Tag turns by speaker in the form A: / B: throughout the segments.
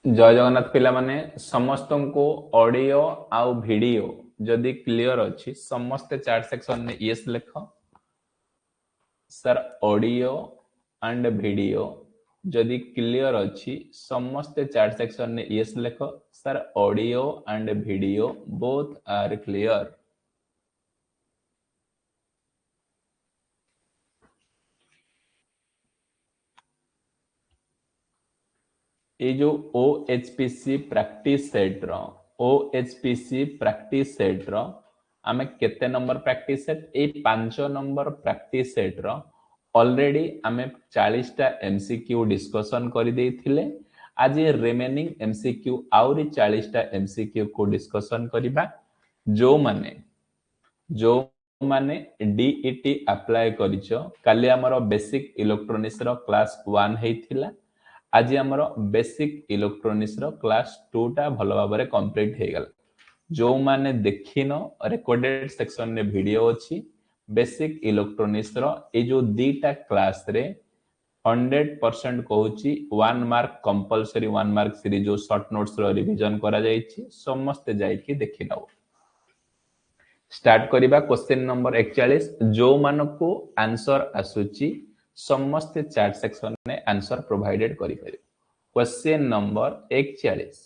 A: जय जगन्नाथ पिला माने समस्त को ऑडियो आउ वीडियो जदि क्लियर अच्छी समस्ते चैट सेक्शन में यस लिख सर ऑडियो एंड वीडियो जदि क्लियर अच्छी समस्ते चैट सेक्शन में यस लिख sir audio and video both are clear. ये जो OHPC प्रैक्टिस सेट रो OHPC प्रैक्टिस सेट रो आमे केते नंबर प्रैक्टिस सेट ए 5 नंबर प्रैक्टिस सेट रो ऑलरेडी आमे 40 टा एमसीक्यू डिस्कशन करि देथिले। आज ये रिमेनिंग एमसीक्यू आउरी 40 टा एमसीक्यू को डिस्कशन करिबा। जो माने डीईटी अप्लाई करिचो काली हमरो बेसिक इलेक्ट्रोनिक्स रो क्लास 1 हेथिला। आज आमर बेसिक इलेक्ट्रोनिक्स रो क्लास 2 टा भलो भाबरे कंप्लीट हे गला। जो माने देखिनो रिकॉर्डेड सेक्शन रे वीडियो अछि बेसिक इलेक्ट्रोनिक्स रो ए जो दीटा क्लास रे 100% कहूची 1 मार्क कंपलसरी 1 मार्क सीरीज जो शॉर्ट नोट्स रो रिवीजन करा जाईची समस्त जाईकी देखि नओ। स्टार्ट करिबा क्वेश्चन नंबर 41 जो मानको आंसर आसुची समस्त चैट सेक्शन में आंसर प्रोवाइडेड करि परिबो। Question number 41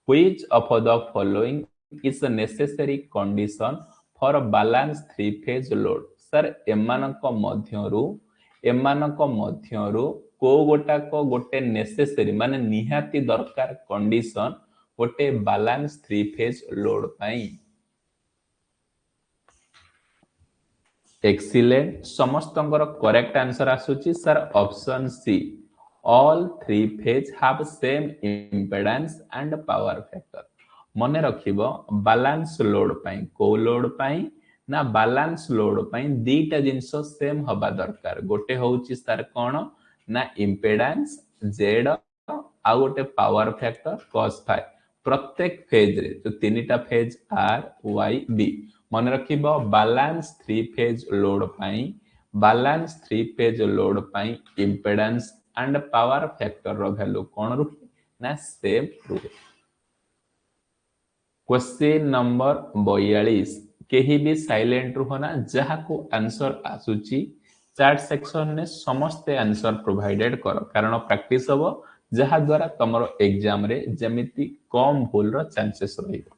A: which of the following is a necessary condition for balance three phase load. Sir एमानक मध्यरु को गोटा को गोटे नेसेसरी माने निहाती दरकार कंडीशन गोटे बैलेंस थ्री फेज लोड पाई। एक्सीलेंट समस्त करेक्ट आंसर आसुची sir option C all three phase have same impedance and power factor. मने रखिबो बैलेंस लोड पाई को लोड पाई ना बैलेंस लोड पाई दीटा जिंस सेम हबा दरकार। गोटे होउची सर कोन ना इंपेडेंस जेड आ गोटे पावर फैक्टर cos फाइ। प्रत्येक फेज रे जो तीनटा फेज आर वाई बी मन रखिबो बैलेंस थ्री फेज लोड पाई बैलेंस थ्री फेज लोड पाई इंपेडेंस एंड पावर फैक्टर रो वैल्यू कोन रुहे ना सेम रुहे। क्वेश्चन नंबर 42 केही भी साइलेंट रुहना जहा को आंसर आसुची चैट सेक्शन ने समस्त आंसर प्रोवाइडेड करो कारण प्रैक्टिस हबो जहा द्वारा तमरो एग्जाम रे जेमिति कम भूल रो चांसेस रहिबो।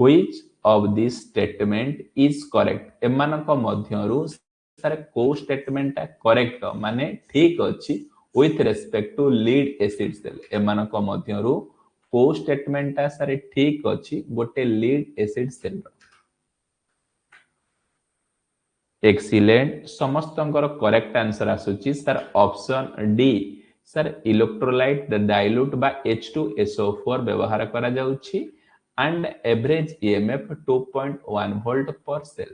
A: Which of this statement is correct एमानक मध्यरु सर को स्टेटमेंट ता करेक्ट माने ठीक अछि with respect to lead acid cell एमानक मध्यरु को स्टेटमेंट ता सर ठीक अछि गोटे लीड एसिड सेल। एक्सीलेंट समस्तंकर करेक्ट आंसर आसुची sir option D sir electrolyte dilute बा H2SO4 व्यवहार करा जाउची and average EMF 2.1 volt per cell।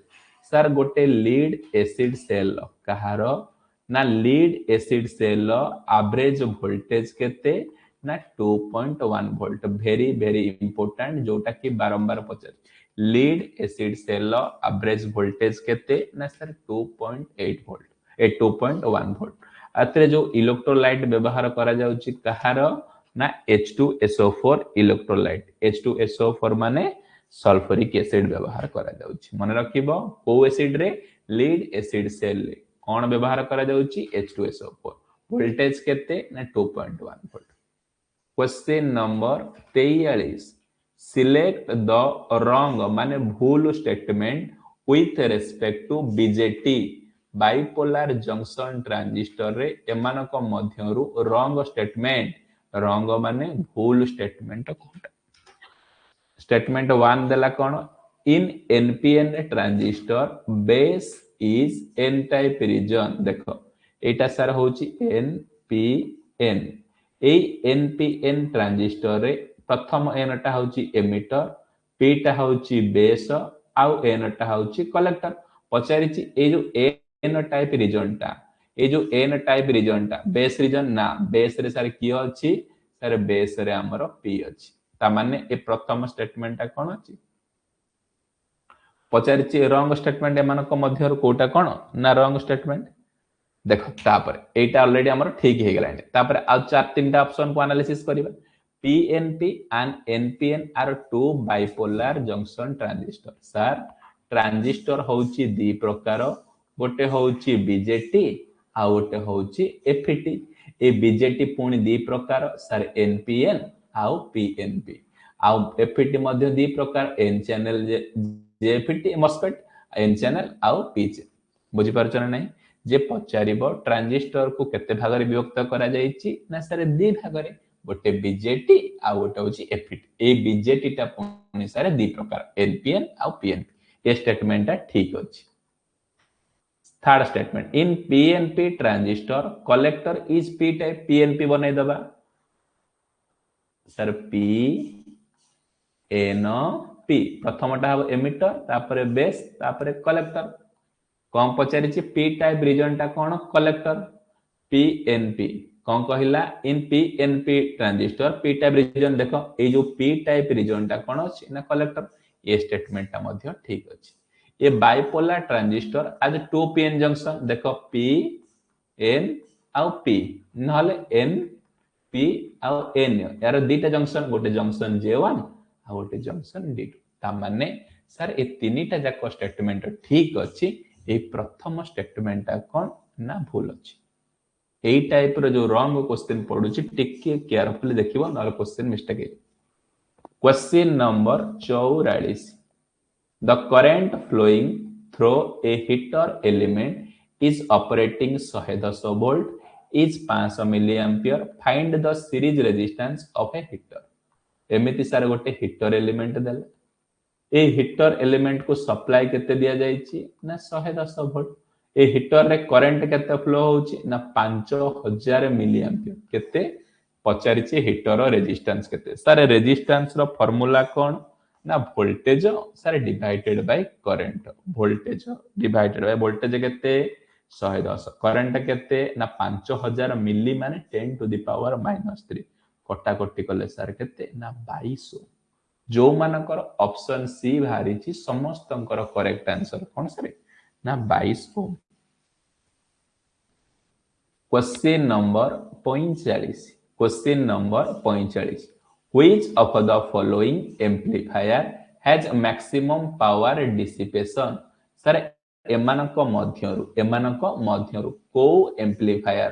A: Sir गोटे लीड एसिड सेल कहार ना lead acid cell average voltage केते ना 2.1 वोल्ट। वेरी वेरी इंपोर्टेंट जोटा कि बारंबार पचार lead acid cell average voltage केते ना सर 2.8 वोल्ट 2.1 वोल्ट। आत्रे जो इलेक्ट्रोलाइट व्यवहार करा जाउची कहार ना H2SO4 इलेक्ट्रोलाइट H2SO4 माने सल्फ्यूरिक एसिड व्यवहार करा जाउची। मन रखिबो को एसिड रे लीड एसिड सेल रे कोन व्यवहार करा जाउची H2SO4 वोल्टेज केते ना 2.1 volt. Question number 43 select the wrong माने भूल statement with respect to BJT bipolar junction transistor रे एमानक मध्यरु रॉन्ग स्टेटमेंट रंग माने भूल स्टेटमेंट कोटा। स्टेटमेंट 1 देला कोन in NPN transistor base is N type region. देखो एटा सर होची एनपीएन ए एनपीएन ट्रांजिस्टर रे प्रथम एन टा होची एमिटर पी टा होची बेस आउ एन टा होची कलेक्टर। पचारिची ए जो एन टाइप रीजन टा ए जो एन टाइप रीजन टा बेस रीजन ना बेस रे सर कियो अछि सर बेस रे हमरो पी अछि ता माने ए प्रथम स्टेटमेंट ता कोन अछि। पचारिची रॉन्ग स्टेटमेंट एमानको मध्यरु कोटा कोन ना रॉन्ग स्टेटमेंट। देखो तापर एटा ऑलरेडी हमरो ठीक हे गेलानी तापर आ चार तीनटा ऑप्शन को एनालिसिस करिबा। PNP and NPN are two bipolar junction transistor. Sir, transistor होउची दी प्रकार, गोटे होउची BJT आ गोटे होउची FET. ए BJT पुणी दी प्रकार सर NPN आउ PNP आउ FET मध्य दी प्रकार N channel JFET MOSFET N channel आउ P channel. बुझी पारछ ना नहीं जे पचारिबो ट्रांजिस्टर को केते भागरे विभक्त करा जाईची ना सर दी भागरे गोटे बीजेटी आ गोटे होची एफिट ए बीजेटी टा पुनी सारे दी प्रकार एनपीएन आ पीएनपी ए स्टेटमेंट टा ठीक अछि third statement in PNP transistor collector is P type PNP बनै दबा सर पी एन पी प्रथमटा हो एमिटर तापरे बेस तापरे कलेक्टर कौन पचारिछि पी टाइप रीजन टा कोन कलेक्टर पीएनपी कौन कहला in PNP transistor P type region देखो ए जो पी टाइप रीजन टा कोन अछि ना कलेक्टर ये स्टेटमेंट टा मध्य ठीक अछि ये बाइपोलर ट्रांजिस्टर आज 2 पीएन जंक्शन देखो पी एन आ पी नहले एन पी आ एन यार दीटा जंक्शन गोटे जंक्शन J1 आ गोटे जंक्शन D2 ता माने सर ए तीनीटा जाक स्टेटमेंट ठीक अछि ए प्रथम स्टेटमेंट टा कोन ना भूल अछि ए टाइप रो जो रॉन्ग क्वेश्चन पडुची टिके केयरफुली देखिबो नल क्वेश्चन मिस्टेक है question number 44 the current flowing through a heater element is operating 110 volt is 500 milli ampere find the series resistance of a heater एमिति सारे गोटे हीटर एलिमेंट देला ए हीटर एलिमेंट को सप्लाई केते दिया जाईची ना 110 वोल्ट ए हीटर रे करंट केते फ्लो होउची ना 5000 मिली एम्पियर केते पचारिची हीटर रेजिस्टेंस केते सारे रेजिस्टेंस रो फार्मूला कोन ना वोल्टेज सारे divided by current voltage divided by voltage केते 110 करंट केते ना 5000 मिली माने 10 टू द पावर -3 कटा कटी कले सारे केते ना 2200 जो मानकर ऑप्शन सी भारी छी समस्तंकर करेक्ट आंसर कोन सरे ना 22 ohm question number 45 question number 45 which of the following amplifier has maximum power dissipation sir एमानक मध्यरु को एम्प्लीफायर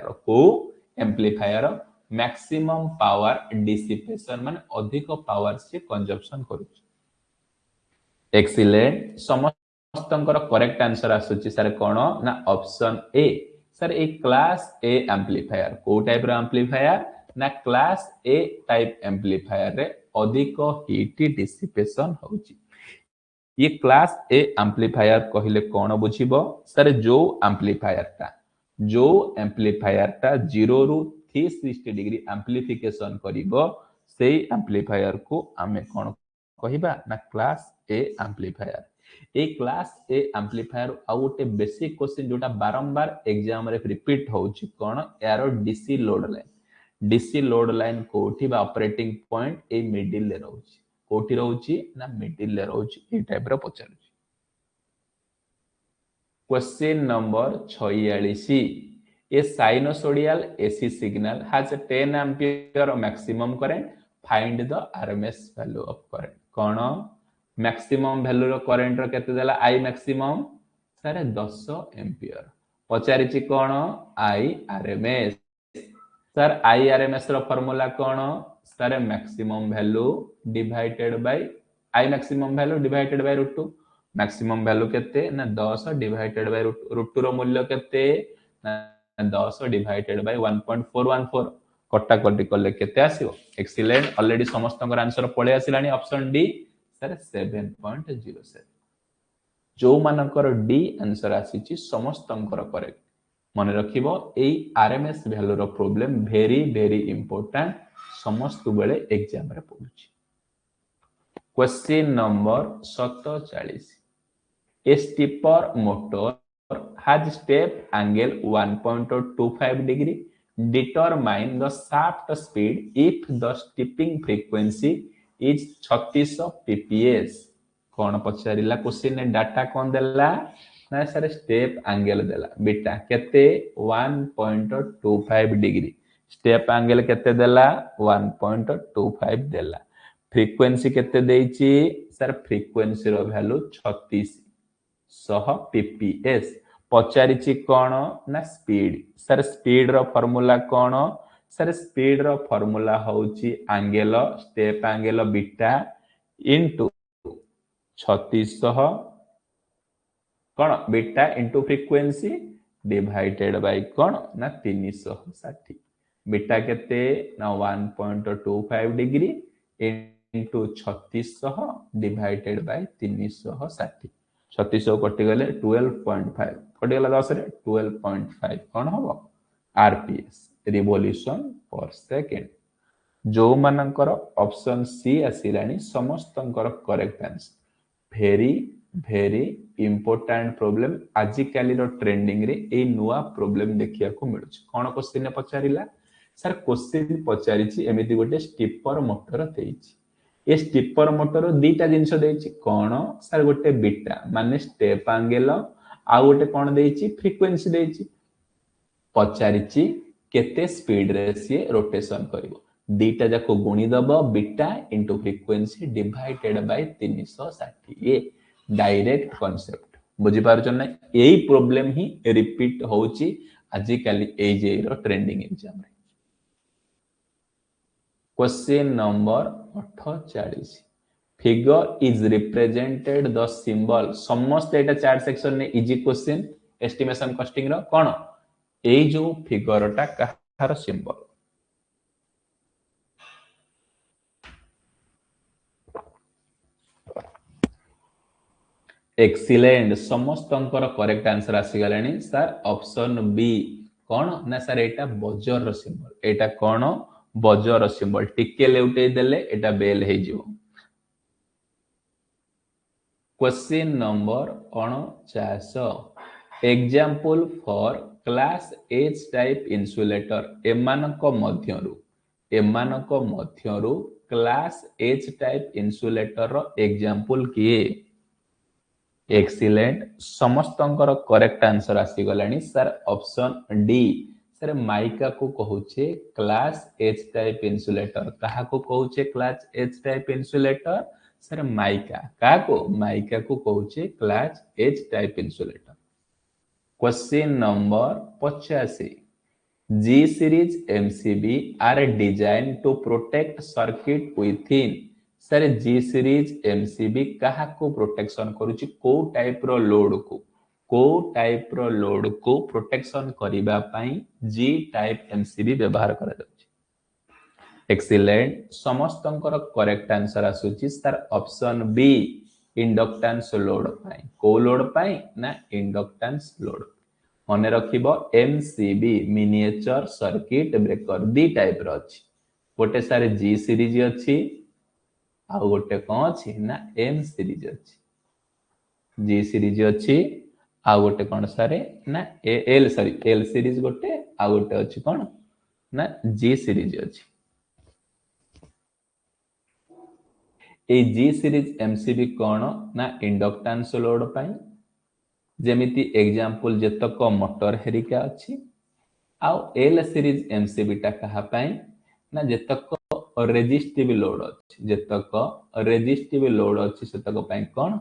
A: मैक्सिमम पावर डिसिपेशन माने अधिक पावर से कंजप्शन करूची एक्सीलेंट समस्तंकर करेक्ट आंसर आसुची सर कोन ना option A sir A class A amplifier को टाइप रो एम्प्लीफायर ना क्लास ए टाइप एम्प्लीफायर रे अधिक हीट डिसिपेशन होची ये क्लास ए एम्प्लीफायर कहिले कोन बुझिबो सर जो एम्प्लीफायर टा 0 रु 360 डिग्री एम्प्लीफिकेशन करिवो सेही एम्प्लीफायर को आमे कोन कहिबा ना क्लास ए एम्प्लीफायर ए क्लास ए एम्प्लीफायर आउटे बेसिक क्वेश्चन जोटा बारंबार एग्जाम रे रिपीट होउची कोन यारो डीसी लोड लाइन कोठी बा ऑपरेटिंग पॉइंट ए मिडिल ले रहउची कोठी रहउची ना मिडिल ले रहउची ए टाइप रो पचारुची question number 46 a sinusoidal AC signal has a 10 ampere maximum current find the RMS value of current कोन maximum value रो current रो केते देला I maximum सारे 10 एम्पियर पचारिची कोन I RMS sir I RMS रो फार्मूला कोन sir maximum value divided by I maximum value divided by √2 maximum value केते ना 10 divided by √2 रो मूल्य केते ना 10 divided by 1.414 कटा कटी कले केते आसीबो एक्सीलेंट ऑलरेडी समस्तंकर आंसर पळे आसिलानी ऑप्शन डी सर 7.07 जो मानकर डी आंसर आसीची समस्तंकर करेक्ट मन रखिबो एई आरएमएस वैल्यू रो प्रॉब्लम वेरी इंपोर्टेंट समस्त बेले एग्जाम रे पडुची question number 47 a stepper motor has step angle 1.25 degree determine the shaft speed if the stepping frequency is 36 pps कोन पचारिला क्वेश्चन ने डाटा कोन देला ना सर स्टेप एंगल देला बीटा केते 1.25 डिग्री स्टेप एंगल केते देला 1.25 देला फ्रीक्वेंसी केते देइची सर फ्रीक्वेंसी रो वैल्यू 3600 pps पचारिची कोन ना स्पीड सर स्पीड रो फार्मूला कोन सर स्पीड रो फार्मूला होउची angle step angle beta into 3600 कोन beta into frequency divided by कोन ना 360 बीटा केते ना 1.25 डिग्री इनटू 3600 डिवाइडेड बाय 360 3600 कटि गले 12.5 कटि गला 10 रे 12.5 कोन हबो आरपीएस रिवोल्यूशन पर सेकंड जो मानकर ऑप्शन सी आसिलानी समस्तंकर correct answer very very important problem आजिकल ट्रेंडिंग रे ए नुआ प्रॉब्लम देखिया को मिलुछ कोन क्वेश्चन ने पचारिला सर क्वेश्चन पचारिछि एमिति गोटे स्टीपर मोटर देइछि ए स्टीपर मोटर दीटा जिंस देइछि कोन सर गोटे बीटा माने स्टेप एंगल आ गोटे कोन देइछि फ्रीक्वेंसी देइछि पचारिछि केते स्पीड रे से रोटेशन करिवो दीटा जाको गुणी दबो beta into frequency divided by 360 ये डायरेक्ट कांसेप्ट बुझी पारछन ना एही प्रॉब्लम ही रिपीट होउची आजिकल एजेई रो ट्रेंडिंग एग्जाम रे question number 48 figure is represented the symbol समस्त एटा चार्ट सेक्शन ने इजी क्वेश्चन एस्टिमेशन कॉस्टिंग रो कोन एई जो फिगरटा कहार सिंबल एक्सीलेंट समस्त करेक्ट आंसर आसी गलानी सर ऑप्शन बी कोन ना सर एटा बजर रो सिंबल एटा कोन बजर रो सिंबल टिके लेउटे देले एटा बेल हे जिवो question number 49 example for class H type insulator एमानको मध्यरु क्लास एच टाइप इन्सुलेटर रो एग्जांपल किए एक्सीलेंट समस्तंकर करेक्ट आंसर आसी गलानी sir option D sir mica को कहूचे क्लास एच टाइप इन्सुलेटर कहा को कहूचे class H type insulator sir mica को कहूचे class H type insulator question number 85 G series MCB are designed to protect circuit within sir G series MCB कहा को protection करूची को टाइप रो लोड को प्रोटेक्शन करिबा पई जी टाइप एमसीबी व्यवहार करा जाउची एक्सीलेंट समस्तंकर करेक्ट आंसर आसुची sir option B inductance load पई को लोड पई ना इंडक्टेंस लोड मने रखिबो एमसीबी मिनिएचर सर्किट ब्रेकर दी टाइप रो अछि गोटे सर जी सीरीज अछि आ गोटे कौन अच्छी ना एम सीरीज अच्छी जी सीरीज अच्छी आ गोटे कौन सारे ना एल सॉरी एल सीरीज गोटे आ गोटे अच्छी कौन ना जी सीरीज अच्छी ए जी सीरीज एमसीबी कौन ना इंडक्टेंस लोड पाई जेमिति एग्जांपल जेतक मोटर हेरिका अच्छी आ एल सीरीज एमसीबी टा कहा पाई ना जेतक रेजिस्टिव लोड अछि जेतक रेजिस्टिव लोड अछि सेतक पई कोन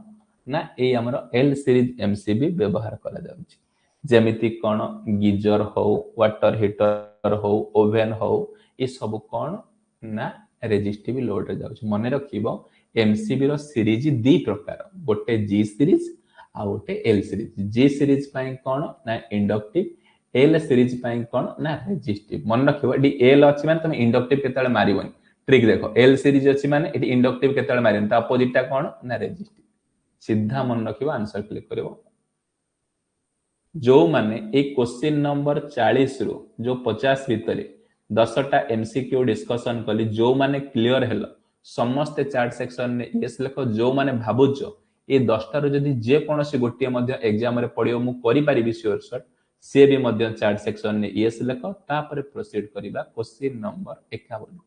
A: ना ए हमर एल सीरीज एमसीबी व्यवहार करा जाउछि जेमिति कोन गीजर हो वाटर हीटर हो ओवन हो ए सब कोन ना रेजिस्टिव लोड रे जाउछि मने रखिबो एमसीबी रो सीरीज दी प्रकार गोटे जी सीरीज आ गोटे एल सीरीज जी सीरीज पई कोन ना इंडक्टिव एल सीरीज पई कोन ना रेजिस्टिव मन रखिबो डी एल अछि माने तुम इंडक्टिव केतले मारिबोनी ट्रिक देखो एल सीरीज अछि माने एटी इंडक्टिव केतले मारिन ता अपोजिट टा कोन ना रेजिस्टिव सीधा मन रखिबो आंसर क्लिक करिवो जो माने ए क्वेश्चन नंबर 40 रो जो 50 भितरे 10 टा एमसीक्यू डिस्कशन कली जो माने क्लियर हेलो समस्त चार्ट सेक्शन ने यस लेखो जो माने भाबुचो ए 10 टा रो जदी जे कोनोसी गोटिए मध्य एग्जाम रे पडियो मु करि पारिबि श्योर शॉट से भी मध्य चार्ट सेक्शन ने यस लेखो ता पर प्रोसीड करिबा question number 51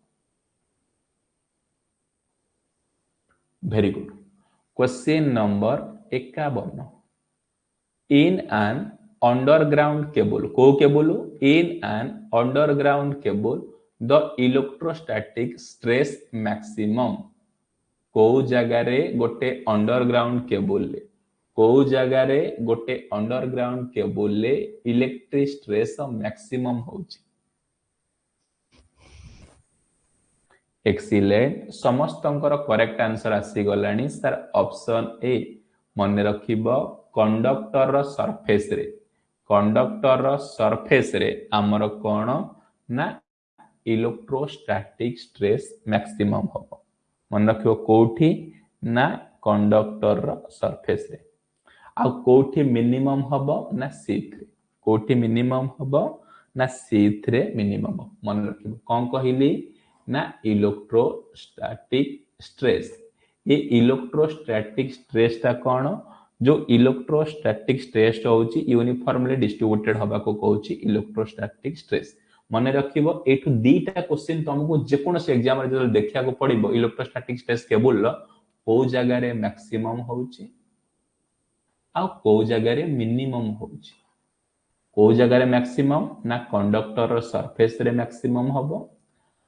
A: very good question number 51 in an underground cable को cable in an underground cable the electrostatic stress maximum को जगारे गोटे अंडरग्राउंड केबल ले को जगारे गोटे अंडरग्राउंड केबल ले इलेक्ट्रिक स्ट्रेस मैक्सिमम होची एक्सीलेंट समस्तंकर करेक्ट आंसर आसी गलानी सर ऑप्शन ए मन रखिबो कंडक्टर रो सरफेस रे हमर कोन ना इलेक्ट्रोस्टैटिक स्ट्रेस मैक्सिमम होबो मन रखिबो कोठी ना कंडक्टर रो सरफेस रे आ कोठी मिनिमम होबो ना C3 कोठी मिनिमम होबो ना C3 मिनिमम मन रखिबो कोन कहिली ना इलेक्ट्रोस्टैटिक स्ट्रेस ये इलेक्ट्रोस्टैटिक स्ट्रेस ता कोन जो इलेक्ट्रोस्टैटिक स्ट्रेस होची यूनिफॉर्मली डिस्ट्रीब्यूटेड होबा को कहूची इलेक्ट्रोस्टैटिक स्ट्रेस मने रखिबो एठु दीटा क्वेश्चन तुमको जे कोनसे एग्जाम रे जो देखिया को पड़िबो इलेक्ट्रोस्टैटिक स्ट्रेस केबल लो को जगह रे मैक्सिमम होची आ को जगह रे मिनिमम होची को जगह रे मैक्सिमम ना कंडक्टर रो सरफेस रे मैक्सिमम होबो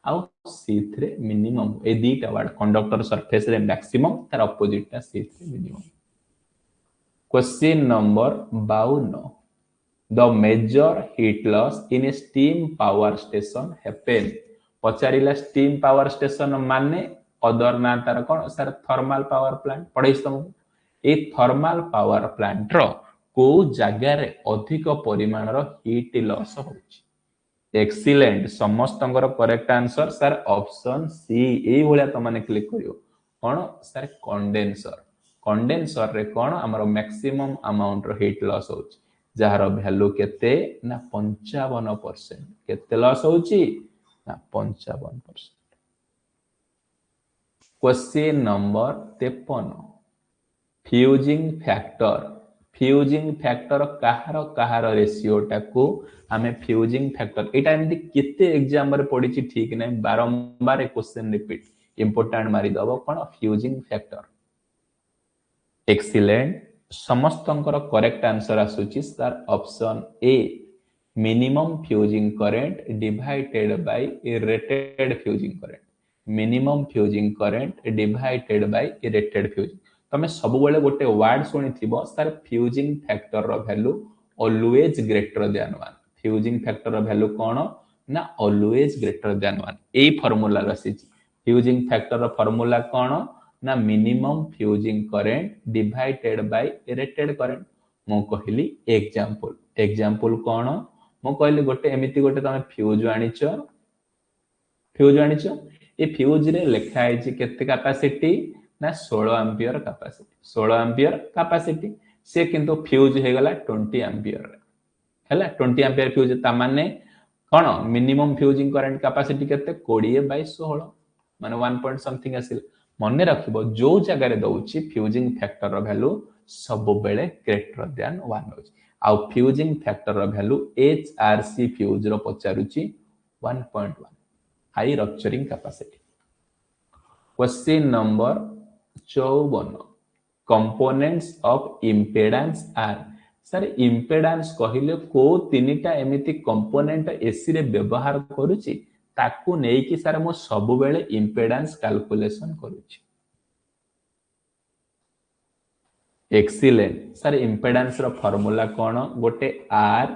A: आउ C3 मिनिमम ए दीटा वर्ड कंडक्टर सरफेस रे मैक्सिमम तार ऑपोजिट ता C3 minimum question number 52 the major heat loss in a steam power station happen पचारिला स्टीम पावर स्टेशन माने अदर ना तार कोन सर थर्मल पावर प्लांट पढैस तुम ए थर्मल पावर प्लांट रो को जगह रे अधिक परिमाण रो हीट लॉस होची एक्सीलेंट समस्तंकर करेक्ट आंसर सर ऑप्शन सी ए भलिया त माने क्लिक करियो कोन सर कंडेंसर रे कोन हमर मैक्सिमम अमाउंट रो हीट लॉस होची जहार वैल्यू केते ना 55% केते लॉस होची ना 55% क्वेश्चन नंबर 53 फ्यूजिंग फैक्टर कहार रेशियो टाको हमें फ्यूजिंग फैक्टर एटा एमती केते एग्जाम रे पडिची ठीक नै बारंबार क्वेश्चन रिपीट इंपोर्टेंट मारी दबो कोन फ्यूजिंग फैक्टर एक्सीलेंट समस्तंकर करेक्ट आंसर आसुची sir option A minimum fusing current divided by rated fusing current minimum fusing current divided by rated fusing तमे सब बेले गोटे वर्ड सुनी थिबो सर फ्यूजिंग फैक्टर रो value always greater than 1 fusing factor रो वैल्यू कोन ना ऑलवेज ग्रेटर देन 1 ए फार्मूला रसी फ्यूजिंग फैक्टर रो फार्मूला कोन ना minimum fusing current divided by rated current मो कहली एग्जांपल कोन मो कहली गोटे एमिति गोटे तमे फ्यूज आनिचो ए फ्यूज रे लिखा है जे केते कैपेसिटी ना 16 एम्पियर कैपेसिटी से किंतु फ्यूज हे गला 20 एम्पियर हैला 20 एम्पियर फ्यूज ता माने कोन मिनिमम फ्यूजिंग करंट कैपेसिटी केते 20/16 माने 1 पॉइंट समथिंग आसिल मने रखिबो जो जगह रे दउची फ्यूजिंग फैक्टर रो वैल्यू सब बेले ग्रेटर देन 1 होची आ फ्यूजिंग फैक्टर रो वैल्यू HRC फ्यूज रो पचारुची 1.1 high rupturing capacity question number 54 components of impedance are sir impedance कहिले को तीनटा एमिति कंपोनेंट एसी रे व्यवहार करूची ताकू नै कि सर मो सब बेले इंपेडेंस कैलकुलेशन करूची एक्सीलेंट सर इंपेडेंस रो फार्मूला कोन गोटे R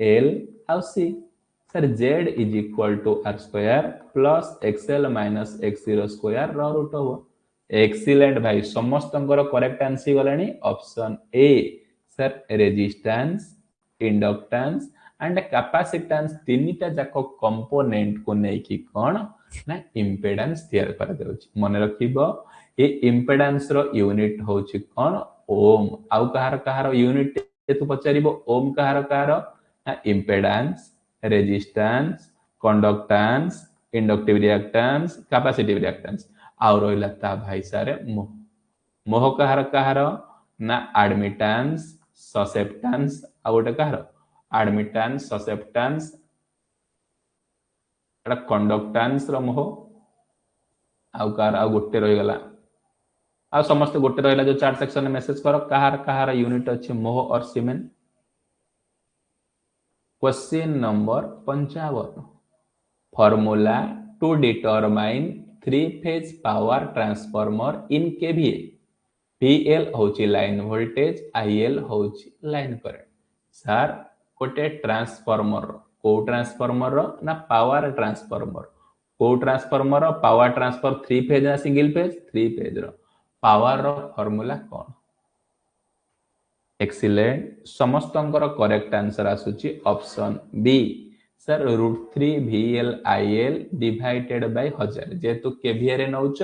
A: L आ C sir Z is equal to R square plus XL minus X0 square रो रूट हो एक्सीलेंट भाई समस्तंकर करेक्ट आंसर गलानी option A sir resistance inductance and capacitance तीनटा जाको कंपोनेंट को नै कि कोन ना इंपेडेंस तैयार कर देउची मन रखिबो ए इंपेडेंस रो यूनिट होची कोन ओम आउ कहार यूनिट तू पचारिबो ओम कहार ना impedance resistance conductance inductive reactance capacitive reactance आउ रहिला ता भाई सारे मोह कहार ना एडमिटेंस ससेप्टेंस आ गोटे कहार एडमिटेंस ससेप्टेंस एटा कंडक्टेंस रो मोह आउ कहार आ गोटे रहि गला आ समस्त गोटे रहिला जो चार्ट सेक्शन में मेसेज करो कहार यूनिट अछि मोह और सीमेन question number 55 formula to determine three phase power transformer in KVA PL होची लाइन वोल्टेज आईएल होची लाइन करंट सर गोटे ट्रांसफॉर्मर को ट्रांसफॉर्मर ना पावर ट्रांसफॉर्मर को transformer power transfer three phase ना सिंगल फेज थ्री फेज रो power रो formula कौन एक्सीलेंट समस्तंकर करेक्ट आंसर आसुची option B sir √3 VL IL divided by 1000 जेतु केवीए रे नउच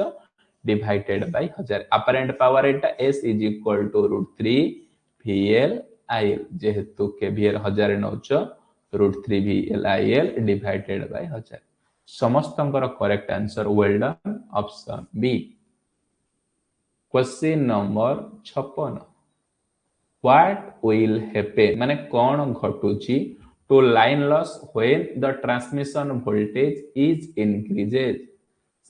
A: डिवाइडेड बाय 1000 अपरेंट पावर एटा S is equal to √3 VL IL जेतु केवीए रे 1000 नउच √3 VL IL डिवाइडेड बाय 1000 समस्तंकर correct answer well done option B question number 56 What will happen माने कौन घटुची to line loss when the transmission voltage is increases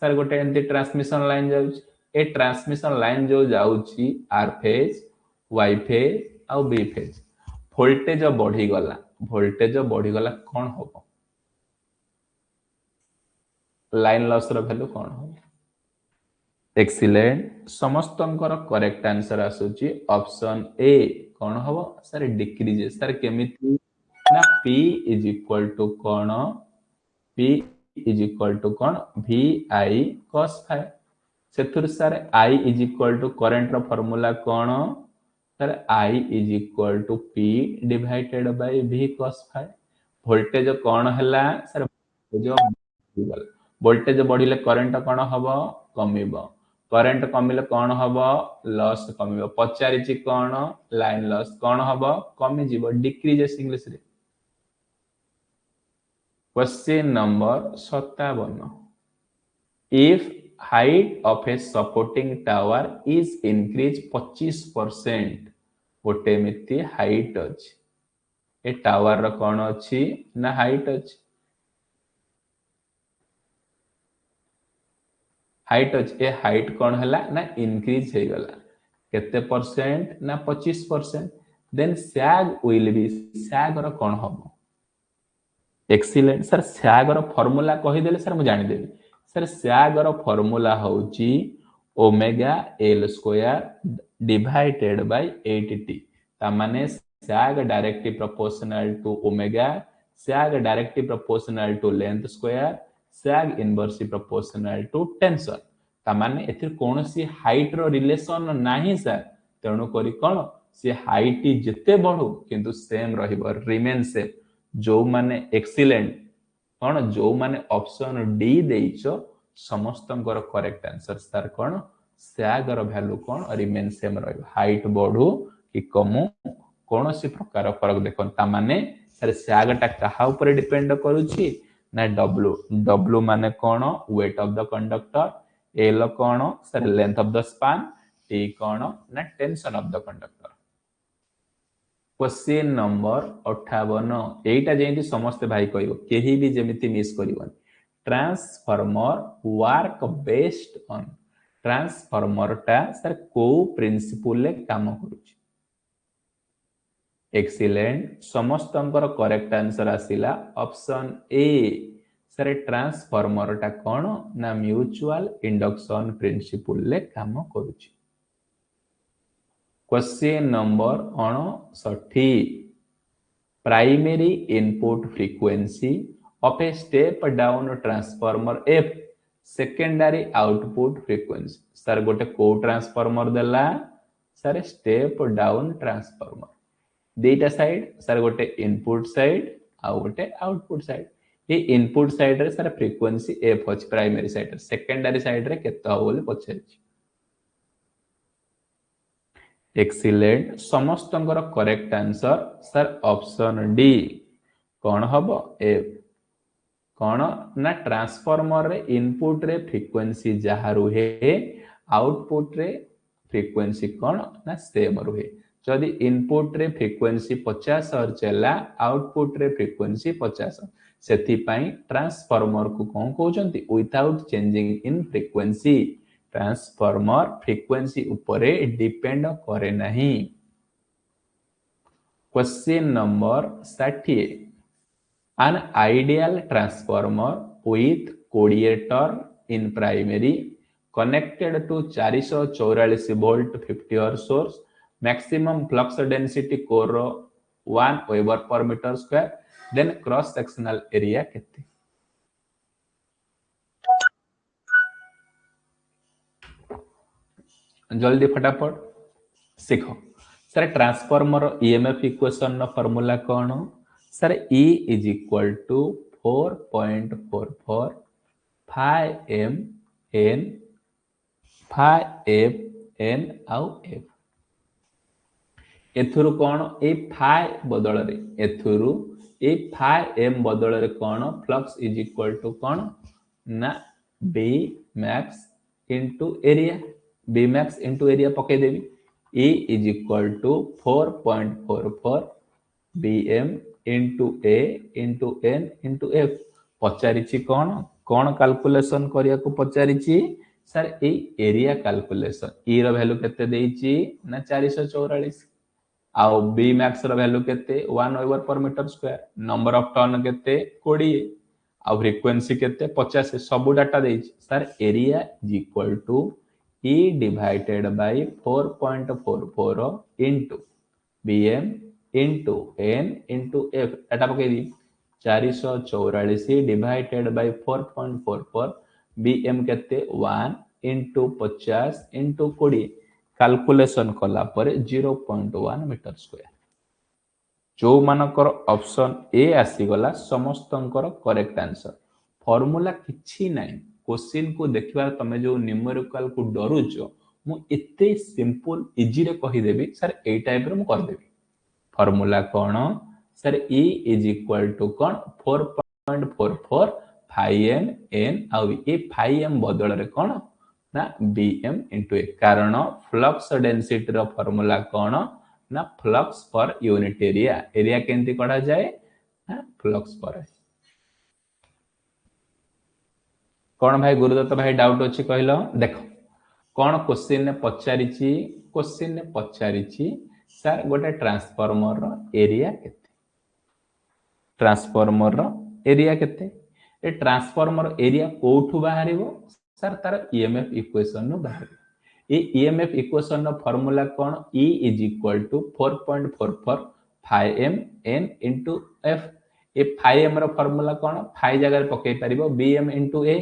A: sir गोटे एंती transmission line जाउची ए ट्रांसमिशन लाइन जो जाउची आर फेज वाई फेज आ B phase voltage बढ़ी गला कौन होबो लाइन लॉस रो वैल्यू कौन होबो एक्सीलेंट समस्तंकर करेक्ट आंसर आसुची ऑप्शन ए कौन होबो सर डिक्रीजेस सर केमिति ना P इज इक्वल टू कौन P इज इक्वल टू कौन VI cos phi सेथुर sir I is equal to current रो फार्मूला कौन sir I is equal to P divided by V cos phi voltage कौन हला sir voltage बढ़िले current कौन हबो कमिबो current कमिले कौन हबो लॉस कमिबो पचारिची कौन लाइन लॉस कौन हबो कमी जीवो डिक्रीजेस इंग्लिश रे question number 57 if height of a supporting tower is increased 25% गोटे मिति हाइट अछि ए टावर रो कोन अछि ना हाइट अछि हाइट अछि ए हाइट कोन हला ना इंक्रीज हे गला केते परसेंट ना 25% then sag will be sag रो कोन हबो एक्सीलेंट सर सैग रो फार्मूला कहि देले सर मु जानि देबी सर सैग रो फार्मूला होची omega L square divided by 8t ता माने sag directly proportional to omega sag directly proportional to length square sag inversely proportional to tension ता माने एथि कोनोसी हाइट रो रिलेशन नाही सर तेणु करी कोन से हाइट जते बढ़ो किंतु सेम रहिबो रिमेन सेम जो माने एक्सीलेंट कोन जो माने ऑप्शन डी देइचो समस्तंकर करेक्ट आंसर सर कोन सैग रो वैल्यू कोन रिमेन सेम रहिबो हाइट बढ़ो कि कमु कोनोसी प्रकार फरक देखन ता माने सर सैग टा कहा ऊपर डिपेंड करूची ना W माने कोन weight of the conductor L कोन sir length of the span T कोन ना tension of the conductor question number 58 एटा जेंति समस्त भाई कहइबो केही भी जेमिति मिस करिवन transformer work based on transformer टा सर को प्रिंसिपल ले काम करूची एक्सीलेंट समस्तंकर करेक्ट आंसर आसिला ऑप्शन ए सर ट्रांसफार्मर टा कोन ना म्यूचुअल इंडक्शन प्रिंसिपल ले काम करूची question number 59 primary input frequency of a step down transformer F secondary output frequency sir गोटे को ट्रांसफार्मर देला सर स्टेप डाउन ट्रांसफार्मर देटा साइड सर गोटे इनपुट साइड आ गोटे आउटपुट साइड ये इनपुट साइड रे सर फ्रीक्वेंसी F अछि प्राइमरी साइड रे सेकेंडरी साइड रे केते हो बोले पछारिछि एक्सीलेंट समस्तंकर correct answer sir option D कौन हबो ए कौन ना ट्रांसफार्मर रे इनपुट रे फ्रीक्वेंसी जहा रुहे आउटपुट रे फ्रीक्वेंसी कौन ना सेम रुहे जदि इनपुट रे फ्रीक्वेंसी 50 और चला आउटपुट रे फ्रीक्वेंसी 50 सेथि पई ट्रांसफार्मर को कोन कहउचंती without changing in frequency transformer frequency उपरे डिपेंड करे नहीं question number 60 an ideal transformer with 20 turn in primary connected to 444 volt 50 Hz source, maximum flux density core 1 Weber per meter square, then cross sectional area केते? जल्दी फटाफट सीख sir transformer EMF equation नो formula कौन sir E is equal to 4.44 phi M N phi F N आउ F एथुरु कौन A phi बदल रे एथुरु ए फाइ एम बदल रे कौन फ्लक्स इज इक्वल टू कौन ना B max into area B max into area पके देबी E is equal to 4.44 bm into A into N into F पचारिछि कौन कौन कैलकुलेशन करिया को पचारिछि सर ए एरिया कैलकुलेशन E रो वैल्यू केते देइछि ना 444 आउ B मैक्स रो वैल्यू केते 1 over per metre square number of turn केते 20 आउ फ्रीक्वेंसी केते 50 सब डाटा देइछि sir area is equal to E divided by 4.44 into bm into n into f data पके दी 444 divided by 4.44 bm केते 1 into 50 into 20 कैलकुलेशन कला पर 0.1 मीटर स्क्वायर जो मानकर ऑप्शन ए आसी गला समस्तंकर करेक्ट आंसर फार्मूला किछि नाही क्वेश्चन को देखिबार तमे जो न्यूमेरिकल को डरुच मु एते सिंपल इजी रे कहि देबी सर ए टाइप रे मु कर देबी फार्मूला कोन sir E is equal to कोन 4.44 फाइ एम एन आ ए फाइ एम बदल रे कोन ना bm into a कारण फ्लक्स डेंसिटी रो फार्मूला कोन ना फ्लक्स पर यूनिट एरिया केंती कढा जाए ना फ्लक्स पर कौन भाई गुरुदत्त भाई डाउट अच्छी कहल देख कौन क्वेश्चन ने पचारिछि सर गोटे ट्रांसफॉर्मर रो एरिया केते ट्रांसफॉर्मर रो एरिया केते ए ट्रांसफॉर्मर एरिया कोठु बाहरिबो सर तार ईएमएफ इक्वेशन नो बाहर ए ईएमएफ इक्वेशन नो फार्मूला कोन E is equal to 4.44 phi M N into F A phi M रो फार्मूला कोन फाइ जगह पके परिबो bm इनटू a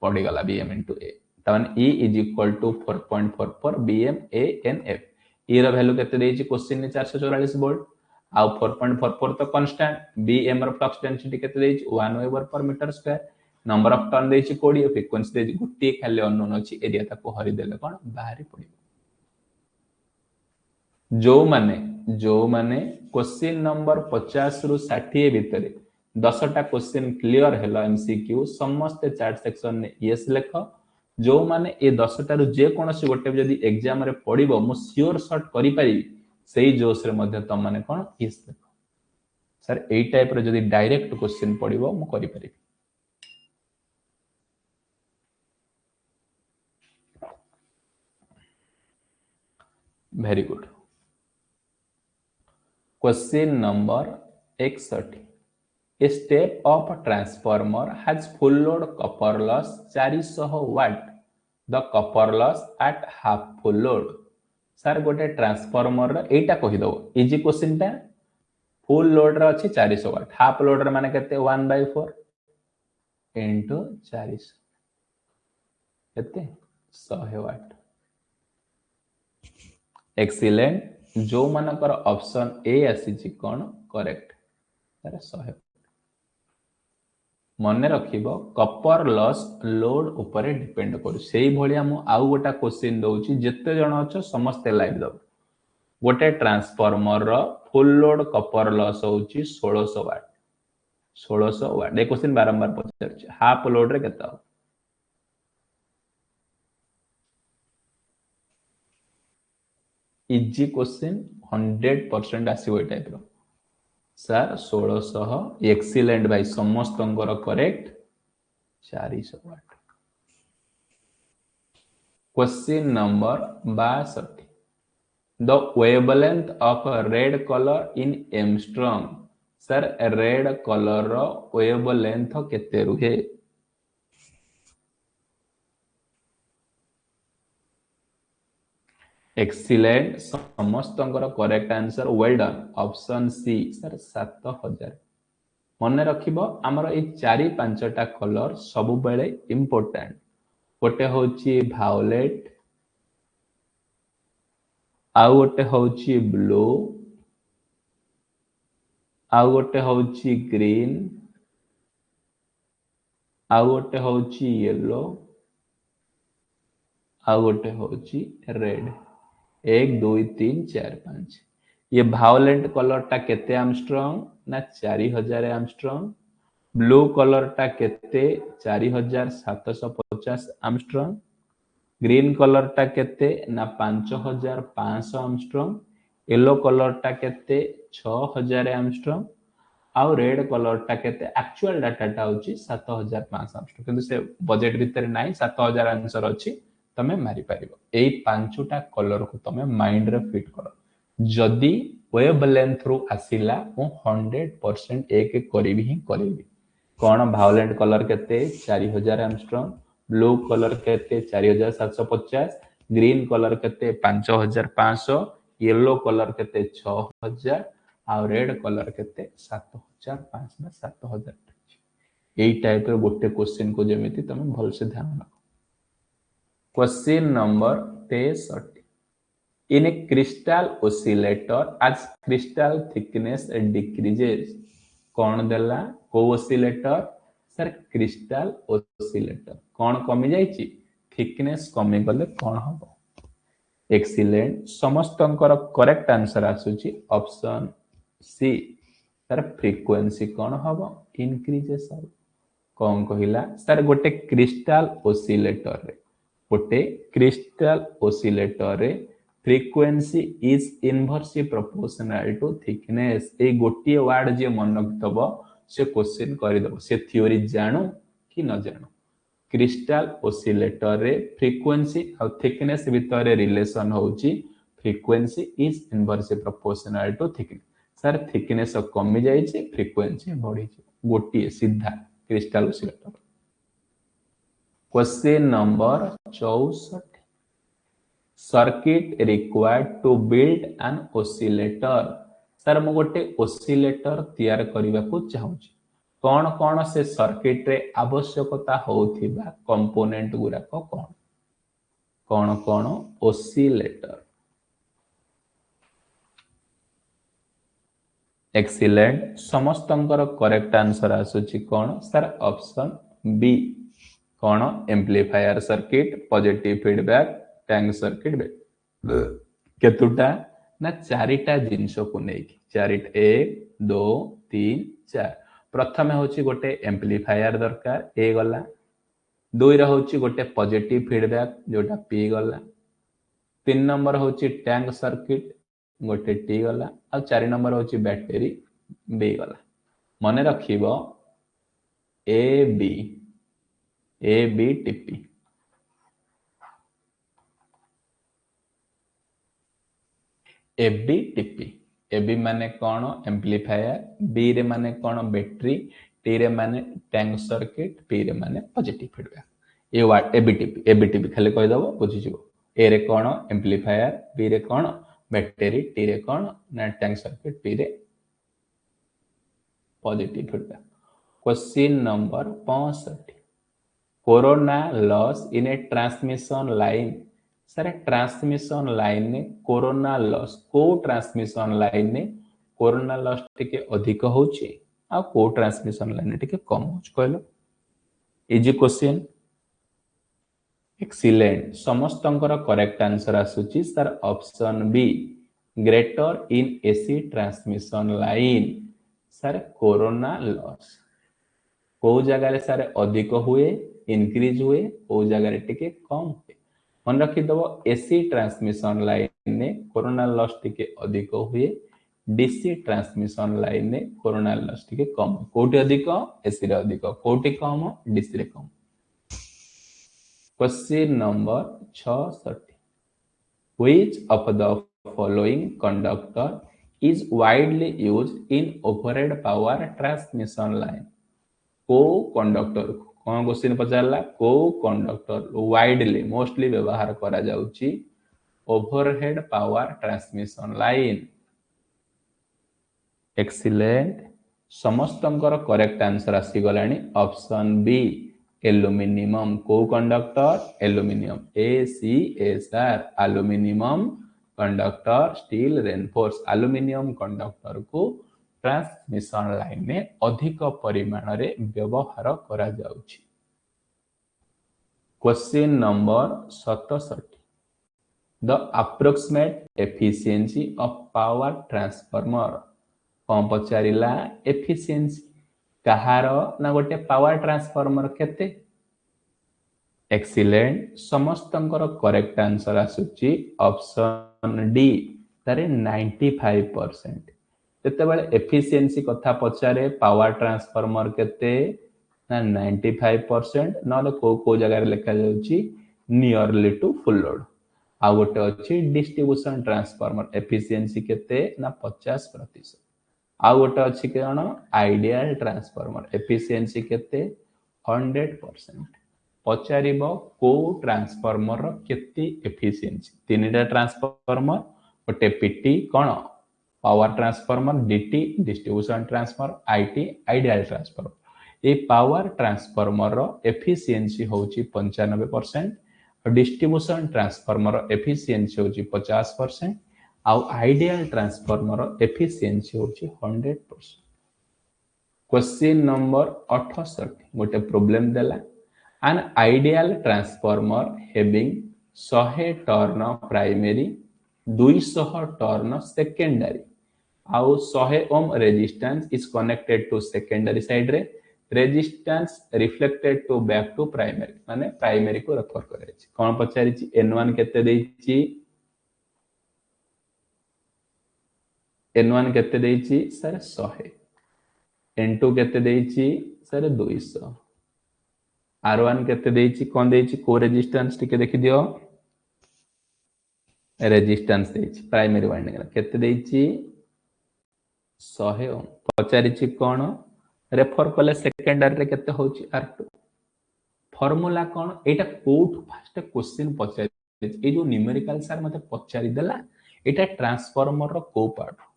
A: पड़ी गला bm into a तवन E is equal to 4.44 bm a n f E रो वैल्यू केते देछि क्वेश्चन ने 444 वोल्ट आ 4.44 तो कांस्टेंट bm रो फ्लक्स डेंसिटी केते देछि 1 weber per metre square number of turn देछि 20 फ्रीक्वेंसी देछि गुटी खाली अननोन अछि एरिया ताको हरि देले कोन बाहरी पड़िबो जो माने क्वेश्चन नंबर 50 रु 60 भितरे 10टा क्वेश्चन क्लियर हेलो एमसीक्यू समस्त चैट सेक्शन ने यस लेख जो माने ए 10टा रु जे कोनसी गोटे जदी एग्जाम रे पड़िबो मु श्योर शॉट करि परिबी सेही जोश रे मध्ये त माने कोन यस लेख सर ए टाइप रे जदी डायरेक्ट क्वेश्चन पड़िबो मु करि परिबी very good question number 61 A step of transformer has full load copper loss 400 watt. The copper loss at half full load. Sir गोटे ट्रांसफॉर्मर एटा कहि दो इजी क्वेश्चन टा फुल लोड रे अछि 400 वाट हाफ लोड रे माने केते 1/4 इनटू 400 केते 100 वाट एक्सीलेंट जो मानकर ऑप्शन ए आसी छि कोन करेक्ट सर 100 मन रखिबो कॉपर लॉस लोड ऊपर डिपेंड करू सेही भलिया मु आउ गोटा क्वेश्चन दउची जत्ते जण अछ समस्त लाइव दब गोटे ट्रांसफॉर्मर रो फुल लोड कॉपर लॉस होची 1600 वाट ए क्वेश्चन बारंबार पचारछ हाफ लोड रे केता इजी क्वेश्चन 100% आसीबो ए टाइप रो सर 1600 एक्सीलेंट भाई समस्त correct 400 watt question number 62 the wavelength of red colour in angstrom sir red colour रो वेव लेंथ केते रुहे? एक्सीलेंट समस्त correct answer well done option C sir 7000 मन रखिबो हमर ए चारि पांचटा कलर सब बेले इंपोर्टेंट गोटे होची वायोलेट आउ गोटे होची ब्लू आउ गोटे होची ग्रीन आउ गोटे होची येलो आउ गोटे होची रेड 1 2 3 4 5 ये वायोलेट कलर टा केते आर्मस्ट्रांग ना 4000 आर्मस्ट्रांग ब्लू कलर टा केते 4750 आर्मस्ट्रांग ग्रीन कलर टा केते ना 5500 आर्मस्ट्रांग येलो कलर टा केते 6000 आर्मस्ट्रांग आउ रेड कलर टा केते एक्चुअल डाटा टा होची 7500 आर्मस्ट्रांग किंतु से बजेट भीतर नाही 7000 आंसर अछि तमे मारी पारिबो एई पांचटा कलर को तमे माइंड रे फिट करो जदी वेवलेंथ रो आसिला मु 100% एक करिवि ही करिवि कोन वायोलेट कलर केते 4000 आर्मस्ट्रांग ब्लू कलर केते 4750 ग्रीन कलर केते 5500 येलो कलर केते 6000 आ रेड कलर केते 7500 ना 7000 एई टाइप रो गोटे क्वेश्चन को जेमिति तमे भल से ध्यान रखो question number 63 in a crystal oscillator as crystal thickness decreases कौन देला को oscillator सर crystal oscillator कौन कमी जाइछि थिकनेस कमी गले कौन हबो एक्सीलेंट समस्तंकर करेक्ट आंसर आसुची ऑप्शन सी सर फ्रीक्वेंसी कौन हबो इंक्रीजेस हबो कौन कहिला सर गोटे क्रिस्टल ओसिलेटर रे गोटे क्रिस्टल ओसिलेटर रे frequency is inversely proportional to thickness ए गोटे वर्ड जे मन रखितबो से क्वेश्चन करि दबो से थ्योरी जानो कि न जानो क्रिस्टल ओसिलेटर रे फ्रीक्वेंसी और थिकनेस भीतर रिलेशन होची frequency is inversely proportional to thickness sir thickness कमी जाइछि फ्रीक्वेंसी बढ़ी गोटे सीधा crystal oscillator question number 64 circuit required to build an oscillator sir मु गोटे ओसिलेटर तैयार करबा को चाहूची कौन कौन से सर्किट रे आवश्यकता होथिबा कंपोनेंट गुरा को कौन कौन ओसिलेटर एक्सीलेंट समस्तंकर करेक्ट आंसर आसुची कौन सर ऑप्शन बी कौन amplifier circuit positive feedback tank circuit केतुटा ना चारिटा जिंस को नहीं चारिटा 1 2 3 4 प्रथम होची गोटे एम्प्लीफायर दरकार ए गला दुई रा होची गोटे पॉजिटिव फीडबैक जोटा पी गला 3 नंबर होची टैंक सर्किट गोटे टी गला आ 4 नंबर होची बैटरी बी गला मने रखिबो A B TP AB TP AB माने कौन एम्प्लीफायर बी रे माने कौन बैटरी टी रे माने टैंक सर्किट पी रे माने पॉजिटिव फीडबैक ए वाट एबी टीपी खाली कहि दबो बुझि जिवो ए रे कौन एम्प्लीफायर बी रे कौन बैटरी टी रे कौन ना टैंक सर्किट पी रे positive feedback question number 65 corona loss in A transmission line sir transmission line ने कोरोना लॉस को ट्रांसमिशन लाइन ने कोरोना लॉस टिके अधिक होची आ को ट्रांसमिशन लाइन टिके कम होची कहलो इजी क्वेश्चन एक्सीलेंट समस्तंकर करेक्ट आंसर आसुची sir option B greater in AC transmission line sir corona loss को जगह रे सर अधिक हुए इंक्रीज हुए को जगह रे टिके कम हुए मन रखी दबो एसी ट्रांसमिशन लाइन ने कोरोना लॉस टिके अधिक हुए डीसी ट्रांसमिशन लाइन ने कोरोना लॉस टिके कम कोटी अधिक एसी रे अधिक कोटी कम डीसी रे कम question number 66 which of the following conductor is widely used in overhead power transmission line. को कंडक्टर कौन क्वेश्चन पचारला को कंडक्टर वाइडली मोस्टली व्यवहार करा जाउची overhead power transmission line. Excellent. समस्तंकर करेक्ट आंसर आसी गलानी ऑप्शन बी एल्युमिनियम. को conductor aluminium ACSR aluminium conductor steel reinforce aluminium conductor को ट्रांसमिशन लाइन में अधिक परिमाण रे व्यवहार करा जाउची. Question number 67. The approximate efficiency of power transformer. कौन पचारिला एफिशिएंसी कहार ना गोटे पावर ट्रांसफॉर्मर केते. एक्सीलेंट. समस्तंकर करेक्ट आंसर आसुची ऑप्शन डी तारे 95%. जते बेले एफिशिएंसी कथा पचारे पावर ट्रांसफॉर्मर केते ना 95% नले को जगह रे लिखा जाउची नियरली टू फुल लोड. आ गोटे अछि डिस्ट्रीब्यूशन ट्रांसफॉर्मर एफिशिएंसी केते ना 50%. आ गोटे अछि केन आइडियल ट्रांसफॉर्मर एफिशिएंसी केते 100%. पचारिबो को ट्रांसफॉर्मर रो केते एफिशिएंसी. तीनटा ट्रांसफॉर्मर गोटे पीटी कोन power transformer DT distribution transformer IT ideal transformer. ए पावर ट्रांसफॉर्मर रो एफिशिएंसी होची 95%. डिस्ट्रीब्यूशन ट्रांसफॉर्मर रो एफिशिएंसी होची 50%. आउ आइडियल ट्रांसफॉर्मर रो एफिशिएंसी होची 100%. क्वेश्चन नंबर 68 गोटे प्रॉब्लम देला. an ideal transformer having 100 turn primary 200 turn secondary आउ 100 ohm resistance is connected to secondary side रे resistance reflected to back to primary माने प्राइमरी को रेफर करे छी. कोन पचारि छी n1 केते देइची n1 केते देइची सर 100 n2 केते देइची सर 200 R1 केते देइची कोन देइची को रेजिस्टेंस टिके देखि दियो रेजिस्टेंस देइची प्राइमरी वाइंडिंग केते देइची 100 ओम. पचारि छी कोन रेफर कले सेकेंडरी रे केते होची R2. फार्मूला कोन एटा कोठ फास्ट क्वेश्चन पचारि ए जो न्यूमेरिकल सर मते पचारि देला एटा ट्रांसफार्मर रो को पार्ट